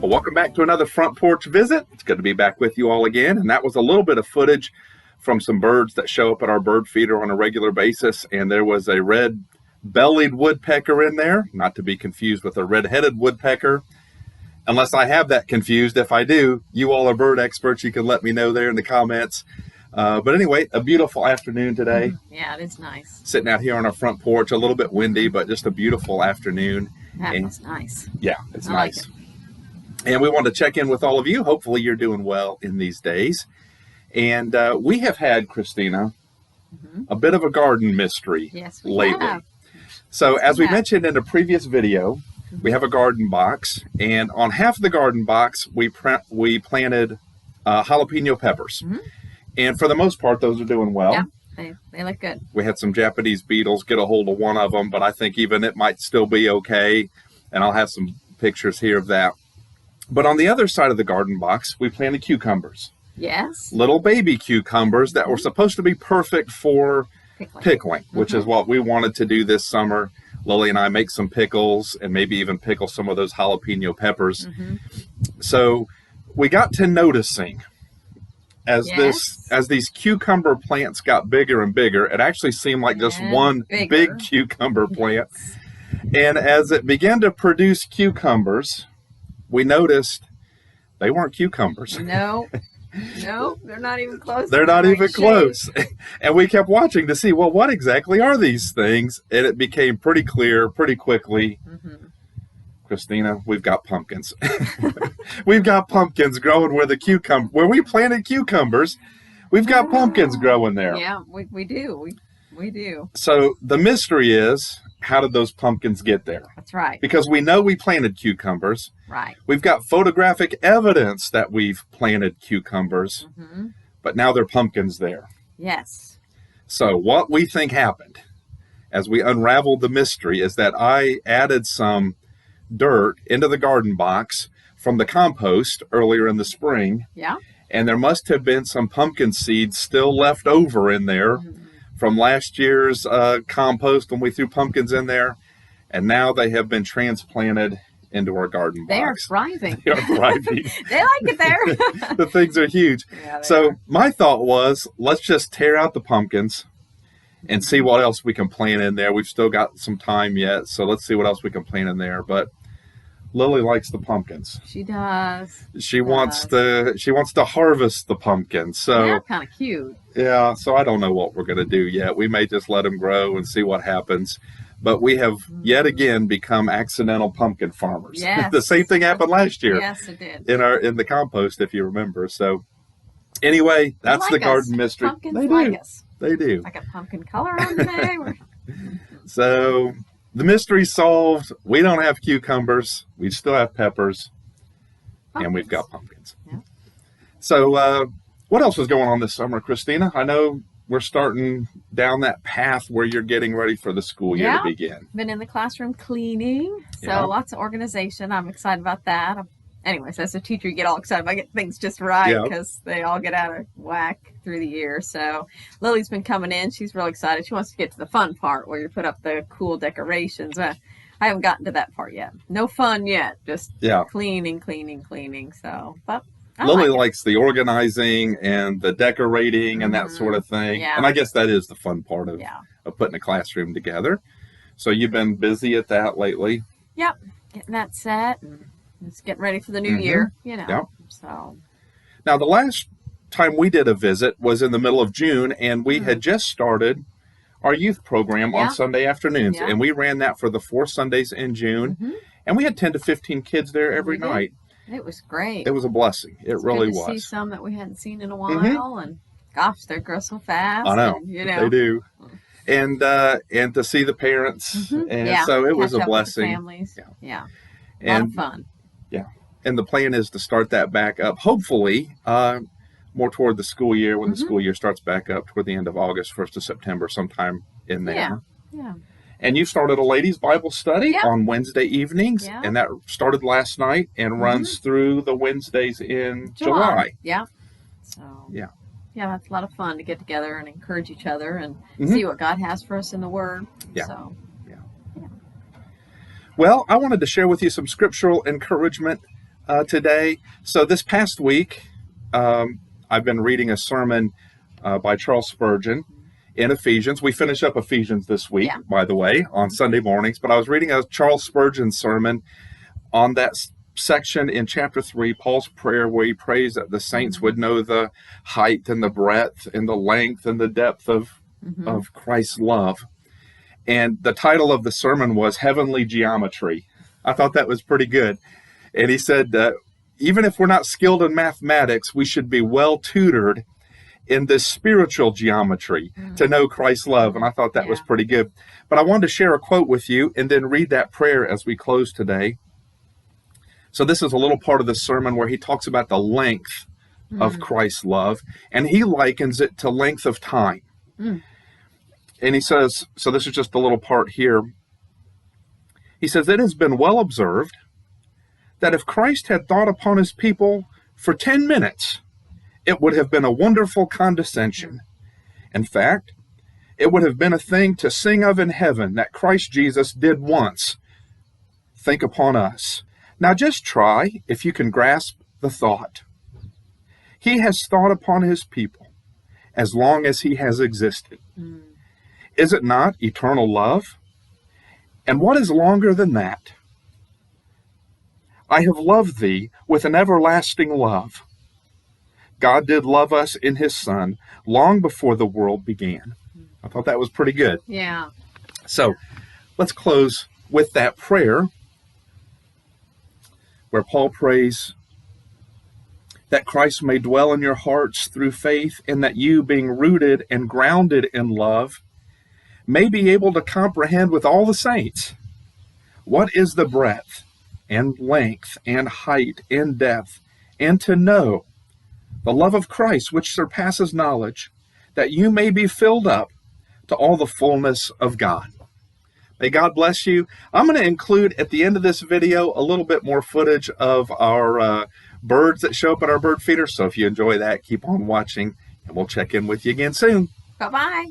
Well, welcome back to another Front Porch Visit. It's good to be back with you all again. And that was a little bit of footage from some birds that show up at our bird feeder on a regular basis. And there was a red-bellied woodpecker in there, not to be confused with a red-headed woodpecker. Unless I have that confused. If I do, you all are bird experts. You can let me know there in the comments. But anyway, a beautiful afternoon today. Yeah, it is nice. Sitting out here on our front porch, a little bit windy, but just a beautiful afternoon. That was nice. Yeah, it's I nice. like it. And we want to check in with all of you. Hopefully you're doing well in these days. And we have had, Christina, a bit of a garden mystery lately. Have. So as we mentioned in a previous video, we have a garden box. And on half of the garden box, we planted jalapeno peppers. And for the most part, those are doing well. Yeah, they look good. We had some Japanese beetles get a hold of one of them, but I think even it might still be okay. And I'll have some pictures here of that. But on the other side of the garden box, we planted cucumbers. Yes. Little baby cucumbers that were supposed to be perfect for pickling, which is what we wanted to do this summer. Lily and I make some pickles and maybe even pickle some of those jalapeno peppers. So we got to noticing as these cucumber plants got bigger and bigger, it actually seemed like just one big cucumber plant. And as it began to produce cucumbers, we noticed they weren't cucumbers. No, they're not even close. They're not even close. And we kept watching to see, well, what exactly are these things? And it became pretty clear pretty quickly. Christina, we've got pumpkins. We've got pumpkins growing where we planted cucumbers. We've got pumpkins growing there. Yeah, we do. We do. So the mystery is, how did those pumpkins get there? That's right. Because we know we planted cucumbers. Right. We've got photographic evidence that we've planted cucumbers, but now there are pumpkins there. Yes. So what we think happened as we unraveled the mystery is that I added some dirt into the garden box from the compost earlier in the spring. Yeah. And there must have been some pumpkin seeds still left over in there from last year's compost when we threw pumpkins in there. And now they have been transplanted into our garden box. They are thriving. They are thriving. They like it there. The things are huge. Yeah, so my thought was, let's just tear out the pumpkins and see what else we can plant in there. We've still got some time yet, so let's see what else we can plant in there. But Lily likes the pumpkins. She does. She wants to harvest the pumpkins. So they're kind of cute. Yeah, so I don't know what we're going to do yet. We may just let them grow and see what happens. But we have yet again become accidental pumpkin farmers. Yes. The same thing happened last year. Yes, it did. In the compost, if you remember. So anyway, that's like the garden mystery. Pumpkins They like do. us. They do. Like a pumpkin color on today. So the mystery's solved. We don't have cucumbers. We still have peppers. And we've got pumpkins. Yeah. So what else was going on this summer, Christina? I know we're starting down that path where you're getting ready for the school year to begin. Been in the classroom cleaning. So lots of organization. I'm excited about that. Anyways, as a teacher, you get all excited about getting things just right because they all get out of whack through the year. So Lily's been coming in. She's really excited. She wants to get to the fun part where you put up the cool decorations. I haven't gotten to that part yet. No fun yet. Just cleaning. So, but Lily likes the organizing and the decorating and that sort of thing. Yeah. And I guess that is the fun part of putting a classroom together. So you've been busy at that lately. Yep. Getting that set and just getting ready for the new year, So now the last time we did a visit was in the middle of June, and we had just started our youth program on Sunday afternoons. And we ran that for the 4 Sundays in June. And we had 10 to 15 kids there every night. It was great. It was a blessing. It really was. See some that we hadn't seen in a while, and gosh, they grow so fast. I know. And, they do. And to see the parents, and so it was a blessing. Families. A and lot of fun. Yeah, and the plan is to start that back up. Hopefully, more toward the school year when the school year starts back up toward the end of August, 1st of September, sometime in there. Yeah. And you started a ladies' Bible study on Wednesday evenings, and that started last night and runs through the Wednesdays in July. Yeah. So yeah, that's a lot of fun to get together and encourage each other and see what God has for us in the Word. Yeah. So, Well, I wanted to share with you some scriptural encouragement today. So this past week, I've been reading a sermon by Charles Spurgeon in Ephesians. We finish up Ephesians this week, by the way, on Sunday mornings. But I was reading a Charles Spurgeon sermon on that section in chapter 3, Paul's prayer, where he prays that the saints would know the height and the breadth and the length and the depth of Christ's love. And the title of the sermon was Heavenly Geometry. I thought that was pretty good. And he said, even if we're not skilled in mathematics, we should be well tutored in this spiritual geometry to know Christ's love. And I thought that was pretty good. But I wanted to share a quote with you and then read that prayer as we close today. So this is a little part of the sermon where he talks about the length of Christ's love, and he likens it to length of time. And he says, so this is just a little part here. He says, it has been well observed that if Christ had thought upon his people for 10 minutes, it would have been a wonderful condescension. In fact, it would have been a thing to sing of in heaven that Christ Jesus did once think upon us. Now just try if you can grasp the thought. He has thought upon his people as long as he has existed. Is it not eternal love? And what is longer than that? I have loved thee with an everlasting love. God did love us in his Son long before the world began. I thought that was pretty good. Yeah. So let's close with that prayer, where Paul prays that Christ may dwell in your hearts through faith, and that you, being rooted and grounded in love, may be able to comprehend with all the saints what is the breadth and length and height and depth, and to know the love of Christ which surpasses knowledge, that you may be filled up to all the fullness of God. May God bless you. I'm going to include at the end of this video a little bit more footage of our birds that show up at our bird feeder. So if you enjoy that, keep on watching, and we'll check in with you again soon. Bye-bye.